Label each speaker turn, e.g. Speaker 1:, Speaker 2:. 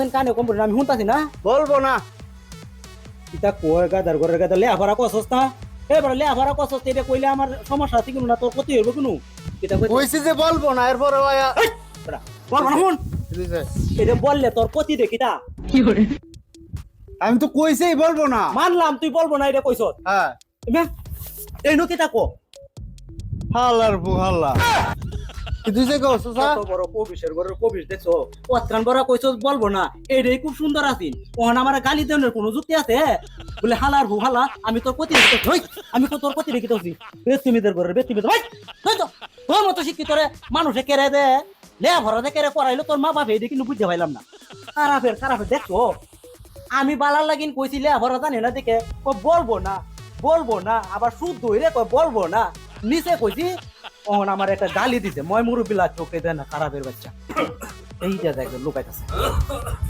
Speaker 1: যেন কানে কম পড়ে আমি শুনতাছি না
Speaker 2: বলবো না।
Speaker 1: ইতা কয় গাদার ঘরের গাদা লেখাপড়া করছস না এবার লেখাপড়া করছস এটা কইলে আমার সমস্যা আছে কিনা না তোর ক্ষতি হইব কোনো এটা কই
Speaker 2: কইছি যে বলবো না, এরপরে ভাইয়া
Speaker 1: বল না শুন এটা বললে তোর ক্ষতি দেখিতা
Speaker 2: আমি তো কইছেই বলবো না।
Speaker 1: মানলাম তুই বলবো না এটা কইছস
Speaker 2: হ্যাঁ,
Speaker 1: এই নো কিতা কো
Speaker 2: হাল্লার বু হাল্লা তুই যে কস
Speaker 1: কত বড় কবিশের ঘরের কবিশ দেখছো অত্রান বড় কইছস বলবো না এইটাই খুব সুন্দর আছিস ওখানে আমার গালি দেওয়ার কোনো যুক্তি আছে বলে হালার হু হালা আমি তোর প্রতি আমি তো তোর প্রতি রেখে তোছি বেতুমিদের ঘরের বেতুমিদের ভাই তো তোর মতো শিক্ষিত রে মানুষে কেড়ে দে লে ভরা দে কেড়ে পড়াইলো তোর মা বাপ এই কিন্তু বুঝতে পাইলাম না খারাপের দেখছো আমি বালার লাগিন কইছি লে ভরা জানি না দেখে বলবো না আবার শুদ্ধ হইলে কই বলবো না নিচে কইছি ওহন আমার একটা গালি দিতে ময় মুরব্বী চোখে দেয় না খারাপের বাচ্চা এইটা দেখবে লুকাইতেছে